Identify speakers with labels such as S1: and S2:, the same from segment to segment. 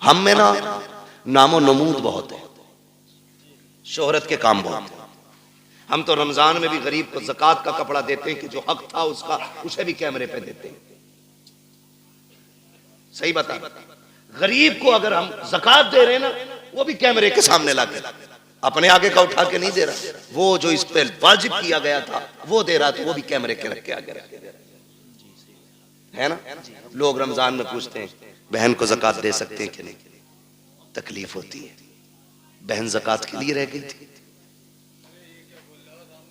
S1: हम में ना नामो नमूद बहुत है, शोहरत के काम बहुत है। हम तो रमजान में भी गरीब को ज़कात का कपड़ा देते हैं कि जो हक था उसका, उसे भी कैमरे पे देते हैं। सही बता, गरीब को अगर हम ज़कात दे रहे हैं ना, वो भी कैमरे के सामने लाके, अपने आगे का उठा के नहीं दे रहा। वो जो इस पे वाजिब किया गया था वो दे रहा, तो वो भी कैमरे के रख के आगे रख के दे रहा है ना। लोग रमजान में पूछते हैं बहन को ज़कात दे सकते हैं कि नहीं, तकलीफ होती है। बहन ज़कात के लिए रह गई थी,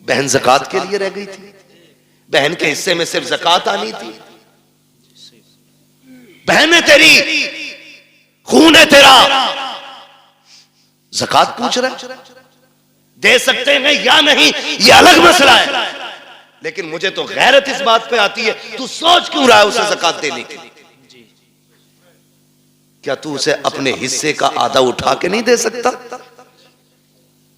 S1: बहन ज़कात के लिए रह गई थी, बहन के हिस्से में सिर्फ ज़कात आनी थी। बहन है तेरी, खून है तेरा, ज़कात पूछ रहा, दे सकते हैं या नहीं ये अलग मसला है, लेकिन मुझे तो गैरत इस बात पे आती है, तू सोच क्यों रहा है उसे ज़कात देने के लिए? क्या तू उसे अपने हिस्से का आधा उठा के नहीं दे सकता?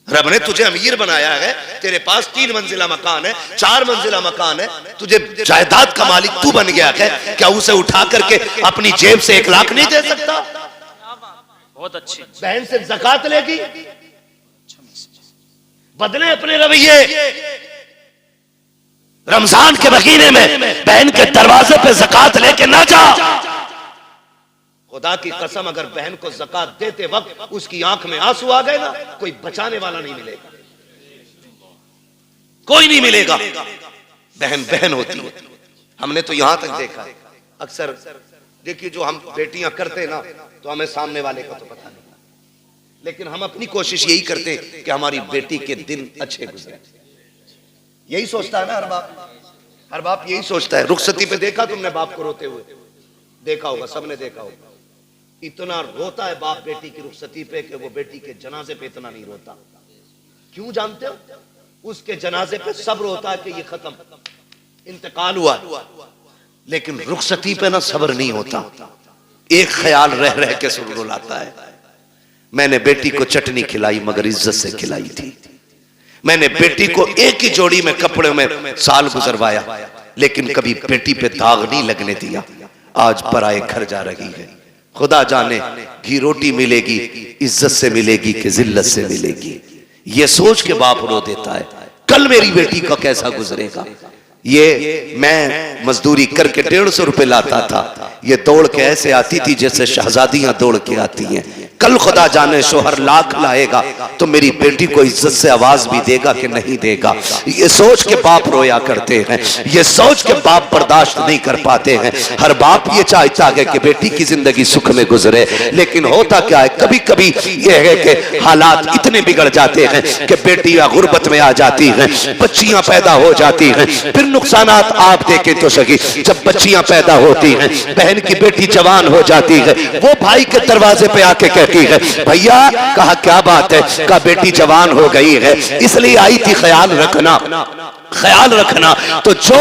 S1: रब ने तुझे अमीर बनाया है, तेरे पास 3 मंजिला मकान है, 4 मंजिला मकान है, तुझे जायदाद का मालिक तू बन गया है, क्या उसे उठा करके अपनी जेब से 1 लाख नहीं दे सकता?
S2: बहुत अच्छी
S1: बहन से ज़कात लेगी, बदले अपने रवैये। रमजान के महीने में बहन के दरवाजे पे ज़कात लेके ना जा। खुदा की कसम, अगर बहन को ज़कात देते वक्त उसकी आंख में आंसू आ गए ना, कोई बचाने वाला नहीं मिलेगा, कोई नहीं मिलेगा। बहन बहन होती है। हमने तो यहां तक देखा, अक्सर देखिए जो हम बेटियां करते ना, तो हमें सामने वाले का तो पता नहीं, लेकिन हम अपनी कोशिश यही करते हैं कि हमारी बेटी के दिन अच्छे गुजरे। यही सोचता है ना हर बाप, हर बाप यही सोचता है। रुखसती पे देखा तुमने बाप को रोते हुए? देखा होगा, सबने देखा होगा। इतना रोता है बाप बेटी की रुखसती पे कि वो बेटी के जनाजे पे इतना नहीं रोता। क्यों जानते हो? उसके जनाजे पे सब्र होता है कि ये खत्म, इंतकाल हुआ, लेकिन रुखसती पे ना सब्र नहीं होता। एक ख्याल रह रह के रुलाता है, मैंने बेटी को चटनी खिलाई मगर इज्जत से खिलाई थी। मैंने बेटी को एक ही जोड़ी में कपड़े में साल गुजरवाया, लेकिन कभी बेटी पे दाग नहीं लगने दिया। आज पराए घर जा रही है, खुदा जाने घी रोटी मिलेगी, इज्जत से मिलेगी कि जिल्लत से मिलेगी। ये सोच के बाप रो देता है, कल मेरी बेटी का कैसा गुजरेगा। ये मैं मजदूरी करके 150 रुपए लाता था, ये दौड़ के ऐसे आती थी जैसे शहजादियां दौड़ के आती हैं। कल खुदा जाने शोहर लाख लाएगा तो मेरी बेटी को इज्जत से आवाज भी देगा कि नहीं देगा। ये सोच के बाप रोया करते हैं, ये सोच के बाप बर्दाश्त नहीं कर पाते हैं। हर बाप ये चाहता है कि बेटी की जिंदगी सुख में गुजरे, लेकिन होता क्या है, कभी कभी ये है कि हालात इतने बिगड़ जाते हैं कि बेटियां गुर्बत में आ जाती हैं, बच्चियां पैदा हो जाती हैं। फिर नुकसानात आप देखें तो सही, जब बच्चियां पैदा होती हैं, बहन की बेटी जवान हो जाती है, वो भाई के दरवाजे पे आके कहती है भैया, कहा क्या बात है, कहा बेटी जवान हो गई है इसलिए आई थी, ख्याल रखना, ख्याल रखना। तो जो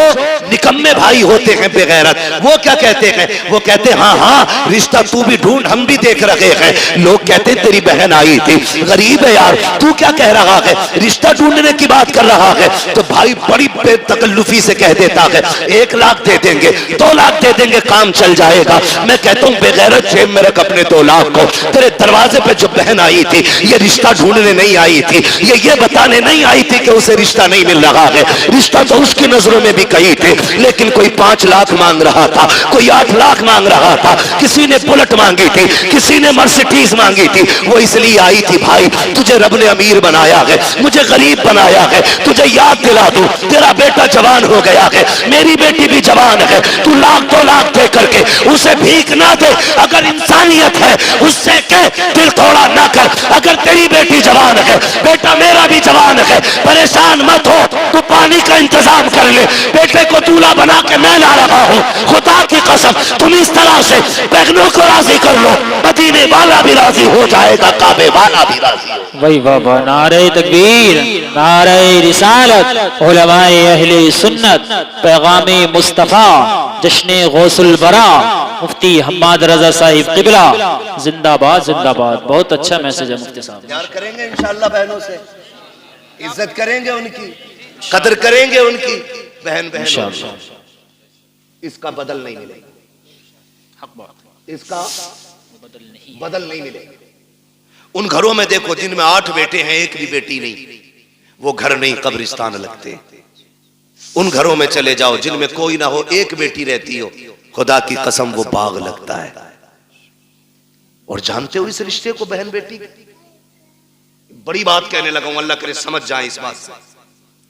S1: निकम्मे भाई होते हैं बेगैरत, वो क्या कहते हैं, वो कहते हैं हाँ हाँ रिश्ता तू भी ढूंढ, हम भी देख रहे हैं। लोग कहते हैं तेरी बहन आई थी, गरीब है यार, तू क्या कह रहा है, रिश्ता ढूंढने की बात कर रहा है। तो भाई बड़ी बेतकल्लुफी से कह देता है 1 लाख दे देंगे, 2 लाख दे देंगे, काम चल जाएगा। मैं कहता हूँ बेगैरत, जेब में रख अपने 2 लाख को। तेरे दरवाजे पे जो बहन आई थी, ये रिश्ता ढूंढने नहीं आई थी, ये बताने नहीं आई थी कि उसे रिश्ता नहीं मिल रहा है। रिश्ता तो उसकी नजरों में भी कई थे, लेकिन कोई 5 लाख मांग रहा था, कोई 8 लाख मांग रहा था, किसी ने बुलेट मांगी थी, किसी ने मर्सिडीज मांगी थी। वो इसलिए आई थी भाई, तुझे रब ने अमीर बनाया है, मुझे गरीब बनाया है, तुझे याद दिला दूं तेरा बेटा जवान हो गया है, मेरी बेटी भी जवान है। तू 1-2 लाख दे करके उसे भीख ना दे, अगर इंसानियत है उससे कह दिल थोड़ा ना कर। अगर तेरी बेटी जवान है, बेटा मेरा भी जवान है, परेशान मत हो, तू पानी का इंतजाम कर ले, बेटे को दूल्हा बना के मैं ला रहा हूँ। खुदा की कसम तुम इस तरह से बहनों को राजी कर लो, मदीने वाला भी राजी हो जाएगा, काबे वाला भी राजी हो।
S2: वही बाबा, नारे तकबीर, नारे रिसालत, उलमाए अहले सुन्नत, पैगामे मुस्तफा, जश्ने गौसुल बरा, मुफ्ती हम्माद रजा साहिब किबला, जिंदाबाद जिंदाबाद। बहुत अच्छा मैसेज है मुफ्ती साहब।
S1: प्यार करेंगे इंशाअल्लाह बहनों से, इज्जत करेंगे उनकी, कदर करेंगे उनकी। बहन बहन इसका बदल नहीं मिलेगा, इसका बदल नहीं मिलेगा। उन घरों में देखो जिनमें 8 बेटे हैं, एक भी बेटी नहीं, वो घर नहीं कब्रिस्तान लगते। उन घरों में चले जाओ जिनमें कोई ना हो, एक बेटी रहती हो, खुदा की कसम वो बाग लगता है। और जानते हो इस रिश्ते को, बहन बेटी, बड़ी बात कहने लगा हूं, अल्लाह करे समझ जाए इस बात से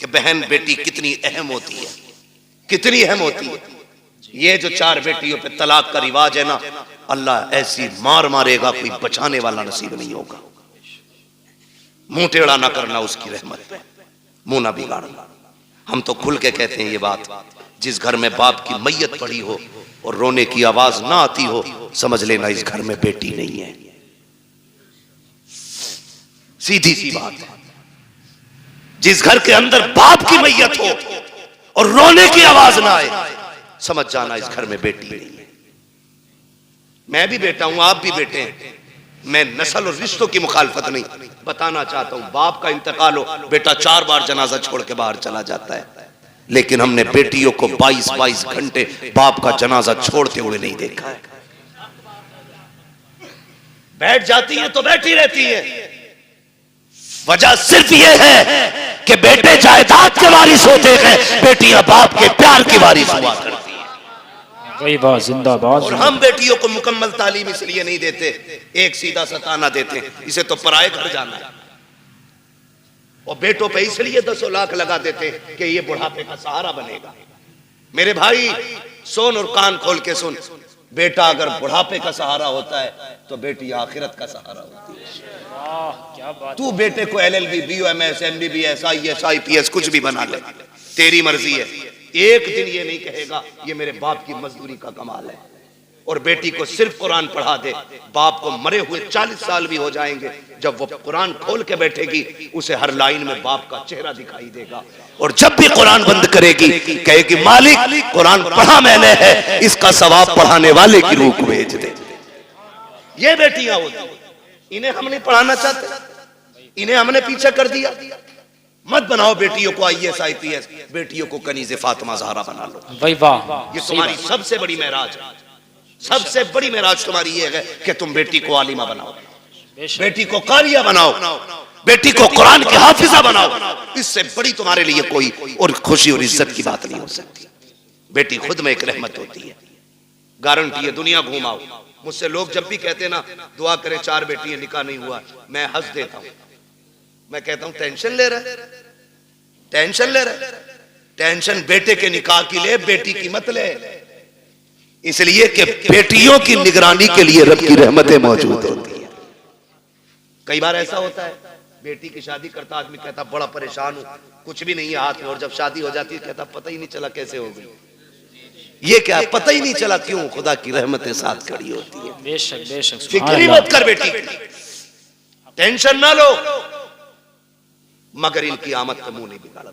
S1: कि बहन बेटी कितनी अहम होती है, कितनी अहम होती है। ये जो 4 बेटियों पे तलाक का रिवाज है ना, अल्लाह ऐसी मार मारेगा, कोई बचाने वाला नसीब नहीं होगा। मुंह टेढ़ा ना करना उसकी रहमत पे, मुंह ना बिगाड़ना। हम तो खुल के कहते हैं ये बात, जिस घर में बाप की मैयत पड़ी हो और रोने की आवाज ना आती हो, समझ लेना इस घर में बेटी नहीं है। सीधी सी बात है। जिस घर के अंदर बाप की मैयत हो और रोने की आवाज ना आए, समझ जाना इस घर में बेटी नहीं है। मैं भी बेटा हूं, आप भी बेटे हैं। मैं नस्ल और रिश्तों की मुखालफत नहीं, बताना चाहता हूं बाप का इंतकाल हो, बेटा 4 बार जनाजा छोड़ के बाहर चला जाता है, लेकिन हमने बेटियों को 22-22 घंटे बाप का जनाजा छोड़ते हुए नहीं देखा है। बैठ जाती है तो बैठी रहती है। वजह सिर्फ यह है कि बेटे जायदाद के वारिस होते हैं, बेटियां बाप के प्यार की वारिस हुआ करती हैं।
S2: वही बात, जिंदाबाद।
S1: और हम बेटियों को मुकम्मल तालीम इसलिए नहीं देते, एक सीधा सताना देते, इसे तो पराए घर जाना है। और बेटों पे इसलिए 10 लाख लगा देते कि ये बुढ़ापे का सहारा बनेगा। मेरे भाई सुन और कान खोल के सुन, बेटा अगर बुढ़ापे का सहारा होता है तो बेटी आखिरत का सहारा होती है।
S2: क्या बात।
S1: तू बेटे को LLB, BOMS, MBBS, IAS, IPS कुछ भी बना ले, तेरी मर्जी है। एक दिन ये नहीं कहेगा ये मेरे बाप की मजदूरी का कमाल है। और बेटी को सिर्फ कुरान पढ़ा दे, बाप को मरे हुए 40 साल भी हो जाएंगे, जब वो कुरान खोल के बैठेगी उसे हर लाइन में बाप का चेहरा दिखाई देगा। और जब भी कुरान बंद करेगी कहेगी मालिक कुरान पढ़ा मैंने है, इसका सवाब पढ़ाने वाले की रूह को भेज दे। ये बेटियां होती, इन्हें हम नहीं पढ़ाना चाहते, इन्हें हमने पीछे कर दिया। मत बनाओ बेटियों को IAS, IPS, बेटियों को कनीज़े फातिमा ज़हरा बना लो।
S2: भाई वाह,
S1: ये तुम्हारी सबसे बड़ी मेराज है। सबसे बड़ी मेराज तुम्हारी ये है कि तुम बेटी को आलिमा बनाओ, बेटी को कारिया बनाओ, बेटी को कुरान की हाफिजा बनाओ। इससे बड़ी तुम्हारे लिए कोई और खुशी और इज्जत की बात नहीं हो सकती। बेटी खुद में एक रहमत होती है, गारंटी है। दुनिया घुमाओ, मुझसे लोग जब भी कहते हैं ना दुआ करें 4 बेटियां, निकाह नहीं हुआ, मैं हंस देता हूं। मैं कहता हूं टेंशन ले रहा है, टेंशन ले रहा है। टेंशन बेटे के निकाह की ले, बेटी की मत ले। इसलिए कि बेटियों की निगरानी के लिए रब की रहमतें मौजूद होती हैं। कई बार ऐसा होता है, बेटी की शादी करता आदमी कहता बड़ा परेशान हूं, कुछ भी नहीं है हाथ में, और जब शादी हो जाती है कहता पता ही नहीं चला कैसे हो गई। ये क्या पता ही नहीं चला, क्यों? खुदा की रहमतें साथ खड़ी होती है।
S2: बेशक बेशक।
S1: फिक्र मत कर बेटी, टेंशन ना लो, मगर इनकी आमद का मुंह नहीं बिगाड़ा।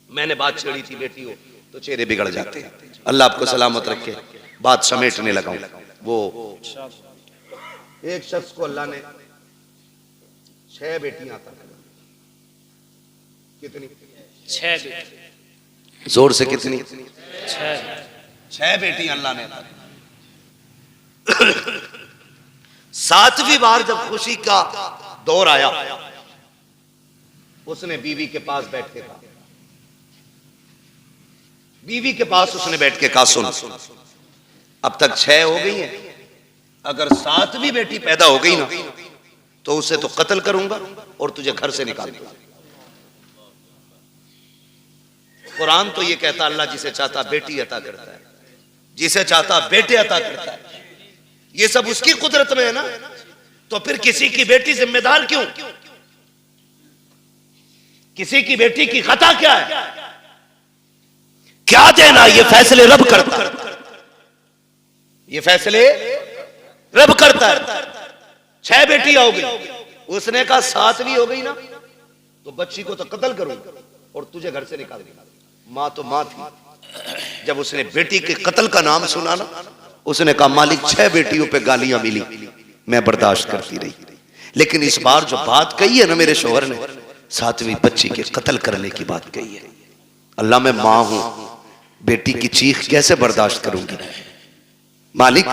S1: मैंने बात छेड़ी थी बेटी हो तो चेहरे बिगड़ जाते हैं। अल्लाह आपको सलामत रखे। बात समेटने लगा हूं। वो एक शख्स को अल्लाह ने 6 बेटियां अता की। कितनी? 6 बेटी। जोर से कितनी? 6 बेटियां अल्लाह ने अता की। 7वीं बार जब खुशी का दौर आया, उसने बीवी के पास बैठ के कहा, बीवी के पास उसने बैठ के कहा सुन, अब तक 6 हो गई हैं, अगर 7वीं बेटी पैदा हो गई ना तो उसे तो कत्ल करूंगा और तुझे घर से निकाल दूंगा। कुरान तो ये कहता अल्लाह जिसे चाहता बेटी अता करता है, जिसे चाहता बेटे अता करता है। ये सब उसकी कुदरत में है ना, तो फिर किसी की बेटी जिम्मेदार क्यों? किसी की बेटी की खता क्या है? क्या देना? ये फैसले रब करता है, ये फैसले रब करता है। 6 बेटियां हो गई, उसने कहा 7वीं हो गई ना तो बच्ची को तो कत्ल करूंगा और तुझे घर से निकाल दूंगा। मां तो मां थी, जब उसने बेटी के कत्ल का नाम सुना ना, उसने कहा मालिक 6 बेटियों पे गालियां मिली, मैं बर्दाश्त करती रही, लेकिन इस बार जो बात कही है ना मेरे शोहर ने, 7वीं बच्ची के कत्ल करने की बात कही है। अल्लाह मैं मां हूं, बेटी की चीख कैसे बर्दाश्त करूंगी? मालिक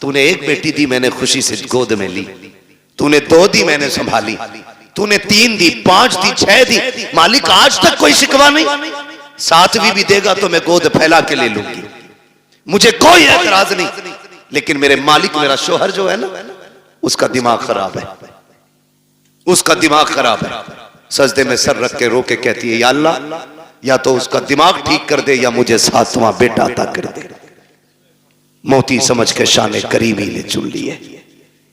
S1: तूने एक बेटी दी, मैंने खुशी से गोद में ली। तूने 2 दी, मैंने संभाली। तूने 3 दी, 5 दी, 6 दी। मालिक आज तक कोई शिकवा नहीं। 7वीं भी देगा तो मैं गोद फैला के ले लूंगी, मुझे कोई एतराज नहीं। लेकिन मेरे मालिक, मेरा शोहर जो है ना, उसका दिमाग खराब है, उसका दिमाग खराब है। सजदे में सर रख के रो के कहती है, या अल्लाह, या तो उसका दिमाग ठीक कर दे या मुझे 7वां बेटा अता कर दे। मोती समझ के शाने करीबी ने चुन लिए।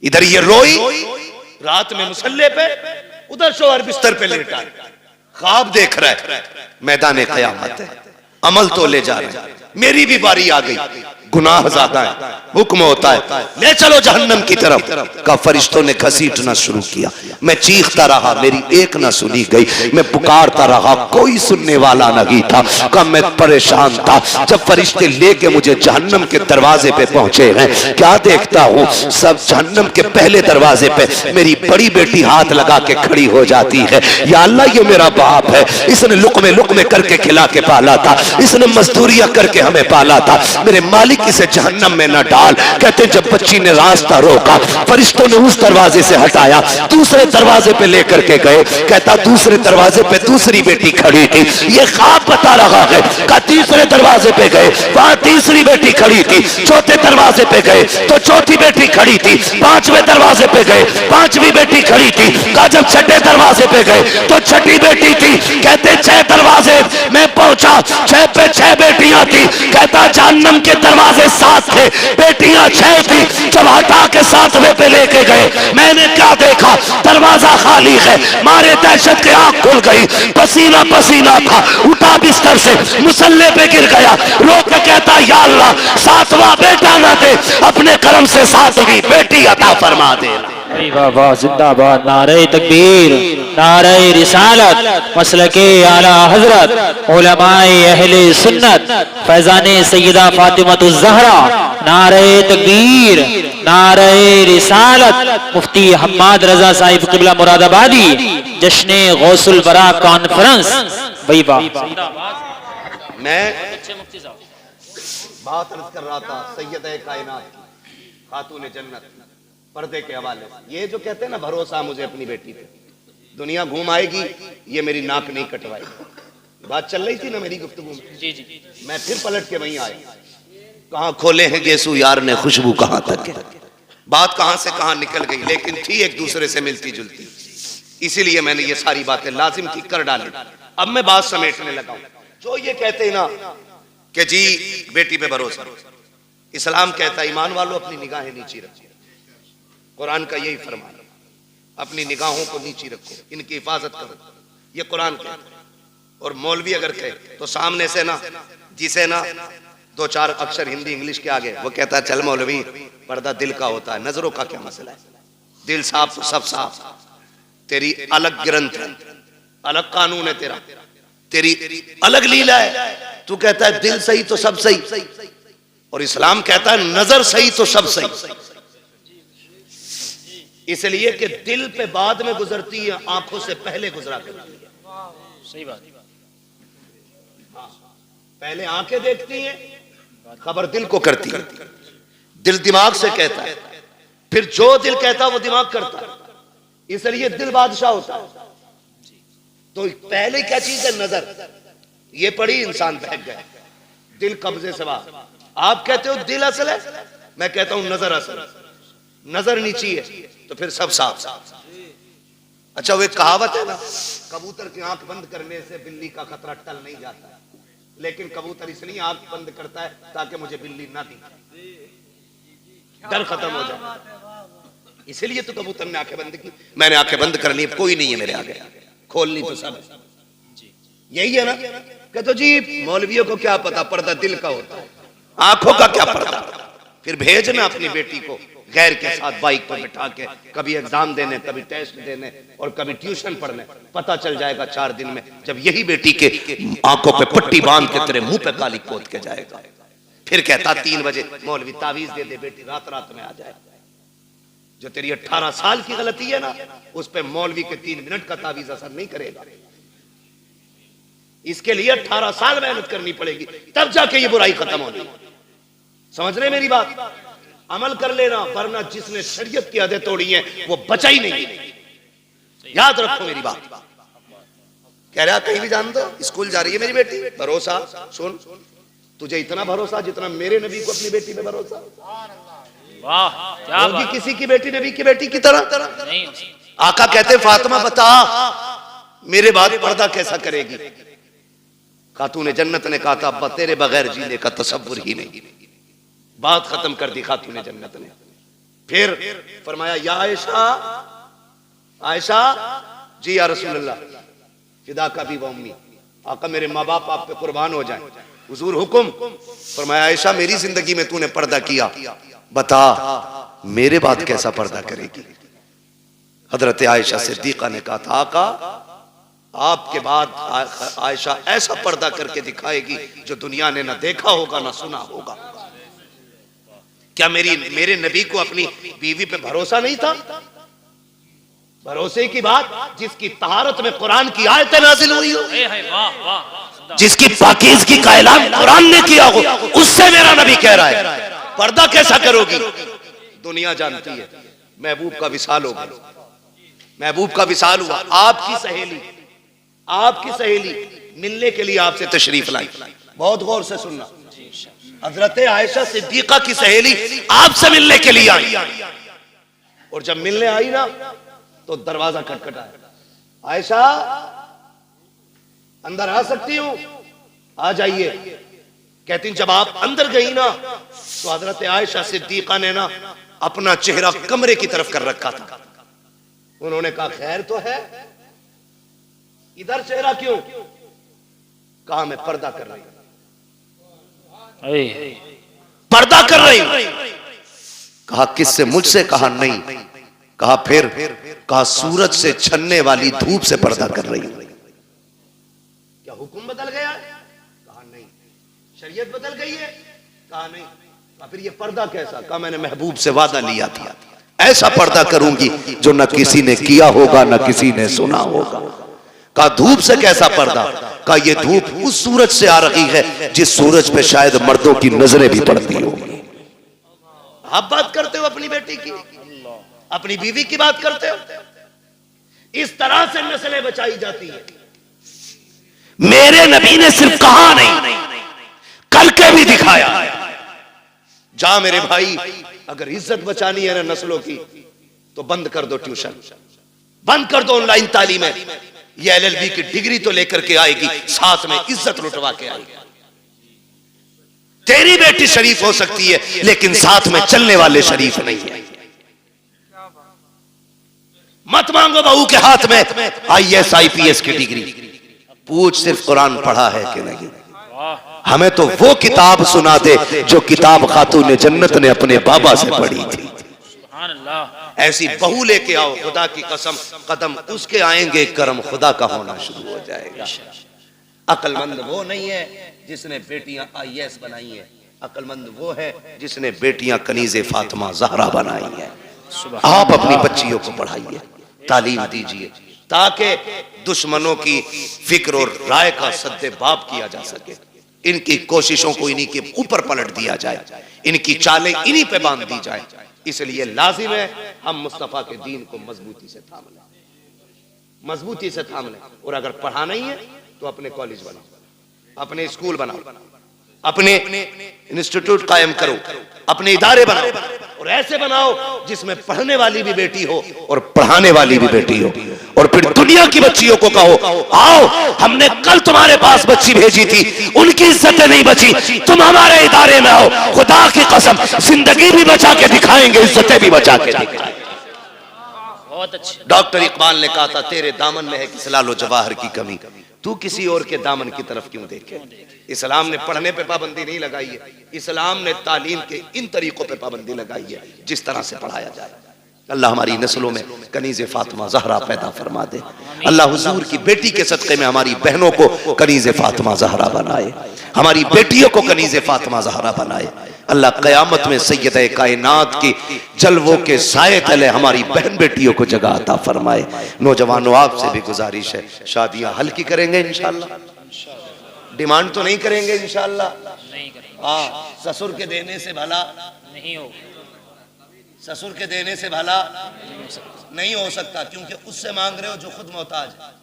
S1: इधर ये रोई रात में मुसल्ले पे, उधर शोहर बिस्तर पे लेटा है, ख्वाब देख रहा है। मैदान क़यामत है, अमल तो ले जा रहे हैं। मेरी भी बारी आ गई, गुनाह ज्यादा है, हुक्म होता है ले चलो जहन्नम की तरफ। का फरिश्तों ने घसीटना शुरू किया। मैं चीखता रहा, मेरी एक ना सुनी गई। मैं पुकारता रहा, कोई सुनने वाला नहीं था। का मैं परेशान था। जब फरिश्ते लेके मुझे जहन्नम के दरवाजे पे पहुंचे हैं, क्या देखता हूँ, सब जहन्नम के पहले दरवाजे पे मेरी बड़ी बेटी हाथ लगा के खड़ी हो जाती है। या अल्लाह, ये मेरा बाप है, इसने लुकमे लुकमे करके खिला के पाला था, इसने मजदूरियां करके हमें पाला था। मेरे मालिक इसे जहन्नम में न डाल। कहते जब बच्ची ने रास्ता रोका, फरिश्तों ने उस दरवाजे से हटाया, दूसरे दरवाजे पे लेकर के गए। कहता दूसरे दरवाजे पे दूसरी बेटी खड़ी थी। ये ख्वाब बता रहा है। का तीसरे दरवाजे पे गए, वहां तीसरी बेटी खड़ी थी। चौथे दरवाजे पे गए तो चौथी बेटी खड़ी थी। 5वें दरवाजे पे गए, 5वीं बेटी खड़ी थी। का जब 6ठे दरवाजे पे गए तो 6ठी बेटी थी। कहते 6 दरवाजे में पहुंचा, 6 पे 6 बेटियां थी। कहता जहन्नम के दरवाजे 7 थे, बेटियां 6 थी। जब हटा के 7वें पे लेके गए, मैंने क्या देखा, दरवाजा खाली है। मारे दहशत के आंख खुल गई, पसीना पसीना था। उठा बिस्तर से, मुसल्ले पे गिर गया, रो के कहता या अल्लाह, 7वां बेटा ना दे, अपने करम से 7वीं बेटी अता फरमा दे।
S2: वाह, जिंदाबाद, नारे तकबीर, नारे रिसालत, मसलके आला हजरत, उलमाए अहले सुन्नत, फैजाने सैयदा फातिमतुज़ ज़हरा, नारे तकबीर, नारे रिसालत, मुफ्ती हम्माद रजा साहिब क़िबला मुरादाबादी, जश्ने गौसुल बरा कॉन्फ्रेंस। भाई वाह,
S1: मैं बात अर्ज कर रहा था सैयद कायनात की, खातून जन्नत, पर्दे के हवाले। ये जो कहते हैं ना, भरोसा मुझे अपनी बेटी पे, दुनिया घूम आएगी, ये मेरी नाक नहीं कटवाएगी। बात चल रही थी ना मेरी गुफ्तगू में। जी जी। मैं फिर पलट के वहीं आया। कहाँ खोले हैं गेसू यार ने खुशबू, कहाँ तक है, बात कहाँ से कहाँ निकल गई, लेकिन थी एक दूसरे से मिलती जुलती। इसीलिए मैंने ये सारी बातें लाजिम की कर डाली। अब मैं बात समेटने लगा हूं। जो ये कहते हैं ना कि जी बेटी पे भरोसा, इस्लाम कहता है ईमान वालों अपनी निगाहें नीची रखो। कुरान का यही फरमान, अपनी निगाहों को नीची रखो, इनकी हिफाजत करो, ये कुरान कहता है। और मौलवी अगर कहे तो सामने से ना, जिसे ना 2-4 अक्षर हिंदी इंग्लिश के आगे, वो कहता है चल मौलवी, पर्दा दिल का होता है, नजरों का क्या मसला है, दिल साफ तो सब साफ, तेरी अलग ग्रंथ है, अलग कानून है, तेरी अलग लीला है। तू कहता है दिल सही तो सब सही, और इस्लाम कहता है नजर सही तो सब सही। इसलिए कि दिल पे बाद में गुजरती है, आंखों से पहले गुजरा करती है।
S2: सही बात।
S1: पहले आंखें देखती हैं, खबर दिल को करती है। दिल दिमाग से कहता है, फिर जो दिल कहता है वो दिमाग करता है। इसलिए दिल बादशाह होता है। तो पहले क्या चीज है, नजर। ये पढ़ी इंसान बहक गए, दिल कब्जे से बाहर। आप कहते हो दिल असल है, मैं कहता हूं नजर असल है। नजर नीची है तो फिर सब साफ। अच्छा, वो एक कहावत है ना, कबूतर की आंख बंद करने से बिल्ली का खतरा टल नहीं जाता, लेकिन कबूतर इसलिए आंख बंद करता है ताकि मुझे बिल्ली ना दिखे, डर खत्म हो जाए। इसलिए तो कबूतर ने आंखें बंद की, मैंने आंखें बंद कर ली, कोई नहीं है मेरे आगे, खोलनी तो सब। यही है ना, कहते जी मौलवियों को क्या पता, पर्दा दिल का होता है, आंखों का क्या पर्दा। फिर भेजना अपनी बेटी को गैर के साथ बाइक पर बिठा के, कभी एग्जाम देने, कभी टेस्ट देने, और कभी ट्यूशन पढ़ने। पता चल जाएगा 4 दिन में, जब यही बेटी के आंखों पे पट्टी बांध के तेरे मुंह पे काली पोत के जाएगा। फिर कहता 3 बजे मौलवी तावीज दे दे, बेटी रात रात में आ जाए। जो तेरी 18 साल की गलती है ना, उस पे मौलवी के 3 मिनट का तावीज असर नहीं करेगा। इसके लिए 18 साल मेहनत करनी पड़ेगी, तब जाके ये बुराई खत्म होगी। समझ रहे मेरी बात? अमल कर लेना, वरना जिसने शरीयत की हदें तोड़ी हैं वो बचा ही नहीं। याद रखो मेरी बात। कह रहा कहीं भी जान दो, स्कूल जा रही है मेरी बेटी, भरोसा सुन, तुझे इतना भरोसा जितना मेरे नबी को अपनी बेटी पे भरोसा।
S2: वाह क्या
S1: होगी किसी की बेटी नबी की बेटी की तरह
S2: नहीं।
S1: आका कहते फातिमा बता मेरे बाद पर्दा कैसा करेगी? खातून जन्नत ने कहा था अब्बा तेरे बगैर जीने का तसव्वुर ही नहीं। बात खत्म कर दी खातून जन्नत ने। फिर फरमाया या आयशा, आयशा जी या रसूल अल्लाह फिदा का भी वम्मी, आका मेरे माँ बाप आप पे कुर्बान हो जाए, हुजूर हुक्म। फरमाया आयशा मेरी जिंदगी में तूने पर्दा किया, बता मेरे बाद कैसा पर्दा करेगी? हजरत आयशा सिद्दीका ने कहा था आका आपके बाद आयशा ऐसा पर्दा करके दिखाएगी जो दुनिया ने ना देखा होगा ना सुना होगा। क्या मेरे नबी को अपनी बीवी पे भरोसा नहीं था? भरोसे की बात, जिसकी तहारत में कुरान की आयतें नाज़िल हुई हो, जिसकी पाकीज़गी का ऐलान कुरान ने किया हो, उससे मेरा नबी कह रहा है पर्दा कैसा करोगी? दुनिया जानती है महबूब का विसाल हो गया, महबूब का विसाल हुआ। आपकी सहेली मिलने के लिए आपसे तशरीफ लाई। बहुत गौर से सुनना, हजरत आयशा सिद्दीका की सहेली आपसे मिलने के लिए आई, और जब मिलने आई ना तो दरवाजा खटखटाया, आयशा अंदर आ सकती हूं? आ जाइए। कहती जब आप अंदर गई ना तो हजरत आयशा सिद्दीका ने ना अपना चेहरा कमरे की तरफ कर रखा था। उन्होंने कहा खैर तो है, इधर चेहरा क्यों? कहा मैं पर्दा कर रही हूं, पर्दा कर रही हूं। कहा किससे? मुझसे। कहा नहीं। कहा फिर? कहा सूरज से छनने वाली धूप से पर्दा कर रही हूं। क्या हुक्म बदल गया? कहा नहीं। शरीयत बदल गई है? कहा नहीं। कहा फिर ये पर्दा कैसा? कहा मैंने महबूब से वादा लिया था ऐसा पर्दा करूंगी जो न किसी ने किया होगा न किसी ने सुना होगा। कहा धूप से कैसा पर्दा? कहा ये धूप उस सूरज से आ रही है जिस सूरज पे शायद मर्दों की नजरें भी पड़ती होंगी। आप बात करते हो अपनी बेटी की, अपनी बीवी की बात करते हो। इस तरह से नस्लें बचाई जाती है। मेरे नबी ने सिर्फ कहा नहीं करके भी दिखाया। जा मेरे भाई, अगर इज्जत बचानी है ना नस्लों की तो बंद कर दो ट्यूशन, बंद कर दो ऑनलाइन तालीमें। ये LLB की डिग्री तो लेकर के आएगी, साथ में इज्जत लुटवा के आएगी। तेरी बेटी शरीफ हो सकती है लेकिन साथ में चलने वाले शरीफ नहीं है। मत मांगो बहू के हाथ में IAS IPS की डिग्री, पूछ सिर्फ कुरान पढ़ा है कि नहीं। हमें तो वो किताब सुना दे जो किताब खातून जन्नत ने अपने बाबा से पढ़ी थी। ऐसी बहू लेके आओ, खुदा की कसम कदम उसके आएंगे, करम खुदा का होना शुरू हो जाएगा। अक्लमंद वो नहीं है जिसने बेटियां IAS बनाई है, अक्लमंद वो है जिसने बेटियां कनीज़े फातिमा ज़हरा बनाई है। आप अपनी बच्चियों को पढ़ाइए, तालीम दीजिए, ताकि दुश्मनों की फिक्र और राय का सद्देबाब किया जा सके। इनकी कोशिशों को इन्हीं के ऊपर पलट दिया जाए, इनकी चालें इन्हीं पे बांध दी जाए। इसलिए लाजिम है हम मुस्तफा के दीन को मजबूती से थाम लें, मजबूती से थाम लें। और अगर पढ़ाना ही है तो अपने कॉलेज बनाओ, अपने स्कूल बनाओ, अपने इंस्टीट्यूट कायम करो, अपने इदारे बनाओ, और ऐसे बनाओ जिसमें पढ़ने वाली भी बेटी हो और पढ़ाने वाली भी बेटी हो। और फिर दुनिया की बच्चियों को कहो आओ, हमने कल तुम्हारे पास बच्ची भेजी थी, उनकी इज्जतें नहीं बची, तुम हमारे इदारे में आओ, खुदा की कसम जिंदगी भी बचा के दिखाएंगे, इज्जतें भी बचा के दिखाएंगे। बहुत अच्छे। डॉक्टर इकबाल ने कहा था तेरे दामन में है किस लालो जवाहर की कमी, तू किसी और के दामन की तरफ क्यों देखे। इस्लाम ने पढ़ने पे पाबंदी नहीं लगाई है, इस्लाम ने तालीम के इन तरीकों पे पाबंदी लगाई है जिस तरह से पढ़ाया जाए। अल्लाह हमारी नस्लों में कनीज़े फातिमा ज़हरा पैदा फरमा दे। अल्लाह हुजूर की बेटी के सदक़े में हमारी बहनों को कनीज़े फातिमा ज़हरा बनाए, हमारी बेटियों को कनीज़े फातिमा ज़हरा बनाए। अल्लाह क़यामत में सैयदे कायनात की जलवों के साए तले हमारी बहन बेटियों को जगह अता फरमाए। नौजवानों आपसे भी गुजारिश है, शादियां हल्की करेंगे इंशाअल्लाह, डिमांड तो नहीं करेंगे इंशाअल्लाह। हाँ, ससुर के देने से भला
S2: नहीं हो,
S1: ससुर के देने से भला नहीं हो सकता, क्योंकि उससे मांग रहे हो जो खुद मोहताज है।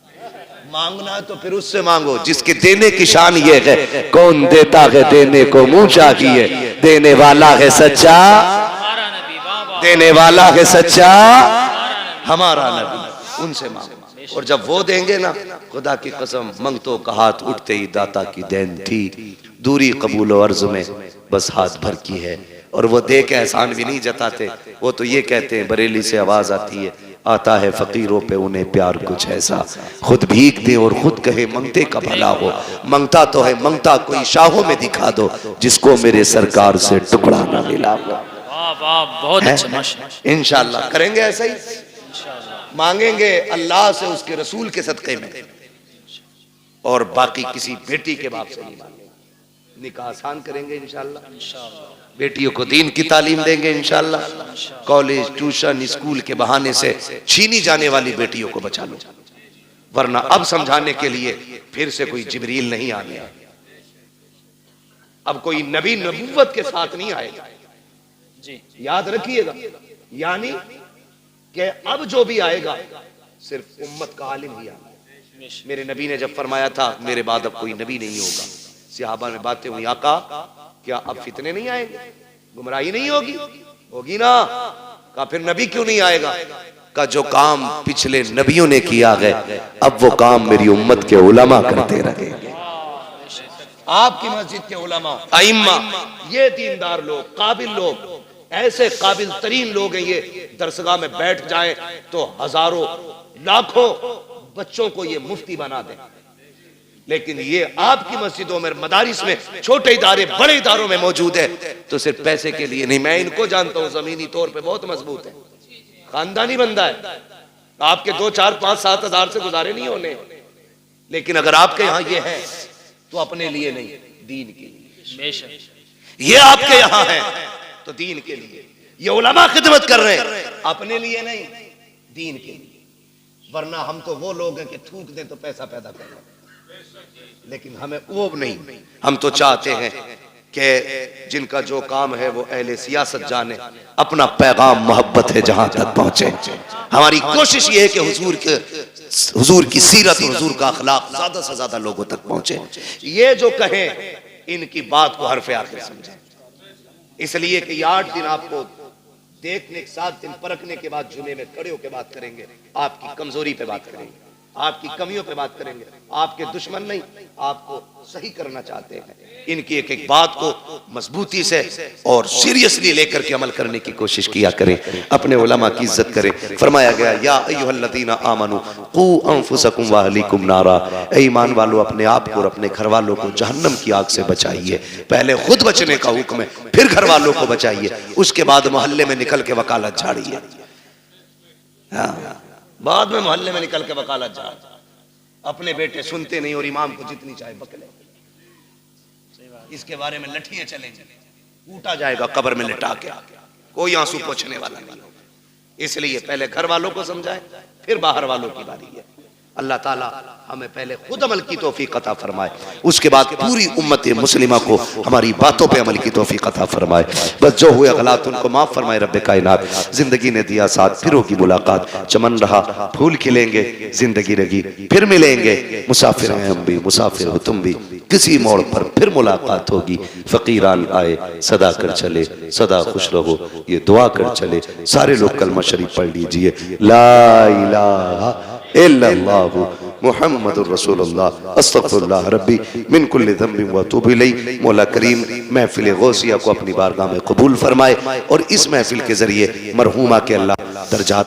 S1: मांगना है तो फिर उससे मांगो जिसके देने की शान ये है, कौन देता है देने को मुंह चाहिए, देने वाला है सच्चा, देने वाला है सच्चा हमारा नबी, उनसे मांगो। और जब वो देंगे ना, खुदा की कसम मंगतों का हाथ उठते ही दाता की देन थी, दूरी कबूल और अर्ज में बस हाथ भर की है। और वो दे के एहसान भी नहीं जताते, वो तो ये कहते हैं, बरेली से आवाज आती है, आता है फकीरों पे उन्हें प्यार कुछ ऐसा, खुद भीख दे और खुद कहे मंगते का भला हो, मंगता तो है मंगता कोई शाहों में दिखा दो, जिसको मेरे सरकार से टुकड़ा ना मिला हो।
S2: वाह वाह, बहुत अच्छा माशाअल्लाह।
S1: इंशाअल्लाह करेंगे ऐसा ही, मांगेंगे अल्लाह से उसके रसूल के सदक़े में, और बाकी किसी बेटी के बाप से नहीं मांगेंगे। निकाह आसान करेंगे इंशाअल्लाह, बेटियों को दीन की तालीम देंगे इंशाअल्लाह, कॉलेज ट्यूशन स्कूल के बहाने से छीनी जाने वाली बेटियों को बचा लो, वरना अब समझाने के लिए फिर से कोई जिब्रील नहीं आने, अब कोई नबी नबूवत के साथ नहीं आएगा जी, याद रखिएगा। यानी कि अब जो भी आएगा सिर्फ उम्मत का आलिम ही आएगा। मेरे नबी ने जब फरमाया था मेरे बाद अब कोई नबी नहीं होगा, सहाबा में बातें हुई, आका क्या अब फितने नहीं आएंगे, गुमराही नहीं होगी? होगी ना। का फिर नबी क्यों नहीं आएगा? का जो काम पिछले नबियों ने किया है, अब वो काम मेरी उम्मत के उलमा करते रहेंगे। आपकी मस्जिद के उलमा अइम्मा, ये दीनदार लोग, काबिल लोग, ऐसे काबिल तरीन लोग हैं, ये दरसगाह में बैठ जाएं तो हजारों लाखों बच्चों को ये मुफ्ती बना दें। लेकिन ये आपकी मस्जिदों में, मदारिस में, छोटे इदारे बड़े इदारों में मौजूद है, तो सिर्फ पैसे के लिए नहीं। मैं इनको जानता हूं, जमीनी तौर पे बहुत मजबूत है, खानदानी बंदा है, आपके 2, 4, 5, 7 हजार से गुजारे नहीं होने। लेकिन अगर आपके यहाँ ये है तो अपने लिए नहीं, दीन के लिए। ये आपके यहाँ है तो दीन के लिए, ये उलमा खिदमत कर रहे हैं, अपने लिए नहीं, दीन के लिए। वरना हम तो वो लोग हैं कि थूक दें तो पैसा पैदा कर रहे हैं, लेकिन हमें वो नहीं। हम तो चाहते हैं कि जिनका जो काम है वो अहले सियासत जाने, अपना पैगाम मोहब्बत है जहां तक पहुंचे। हमारी कोशिश ये है कि हुजूर की सीरत और हुजूर का अखलाक ज्यादा से ज्यादा लोगों तक पहुंचे। ये जो कहें इनकी बात को हरफ आखिर समझें, इसलिए कि 8 दिन आपको देखने, 7 दिन परखने के बाद जुमे में खड़े होकर बात करेंगे, आपकी कमजोरी पे बात करेंगे, आपकी कमियों पे बात करेंगे। आपके दुश्मन नहीं, आपको सही करना चाहते हैं। इनकी एक एक बात को मजबूती से और सीरियसली लेकर के अमल करने की कोशिश किया करें, अपने उलमा की इज्जत करें। फरमाया गया, या अय्युहल्लज़ीना आमनू कू अनफुसकुम व अहलीकुम नारा, ऐ ईमान वालों अपने आप को और अपने घर वालों को जहन्नम की आग से बचाइए। पहले खुद बचने का हुक्म है, फिर घर वालों को बचाइए, उसके बाद मोहल्ले में निकल के वकालत झाड़िए। बाद में मोहल्ले में निकल के वकालत झाड़, अपने बेटे सुनते नहीं और इमाम को जितनी चाहे बकले, इसके बारे में लठियां चलेंगे, कूटा जाएगा कब्र में लिटा के, कोई आंसू पोंछने वाला नहीं। इसलिए पहले घर वालों को समझाएं, फिर बाहर वालों की बारी है। अल्लाह ताला हमें पहले खुद अमल की तौफीक अता फरमाए, उसके बाद पूरी उम्मत मुस्लिमा को हमारी बातों पे अमल की तौफीक अता फरमाए। बस जो हुए गलत उनको माफ फरमाए रब्बे कायनात। जिंदगी ने दिया साथ, फिर होगी मुलाकात, चमन रहा फूल खिलेंगे, जिंदगी रही फिर मिलेंगे। मुसाफिर हैं हम भी, मुसाफिर हो तुम भी, किसी मोड़ पर फिर मुलाकात होगी। फकीरान आए सदा कर चले, सदा खुश रहो ये दुआ कर चले। सारे लोग कलमा शरीफ पढ़ लीजिए, ला इलाहा इल्लल्लाहु मुहम्मदुर रसूलुल्लाह अस्तगफिरुल्लाह रब्बी मिन कुल्लि ज़ंबिन व अतूबु इलैहि। मौला करीम महफिल गौसिया को अपनी बारगाह में कबूल फरमाए और इस महफिल के जरिए मरहूमा के अल्लाह दर्जात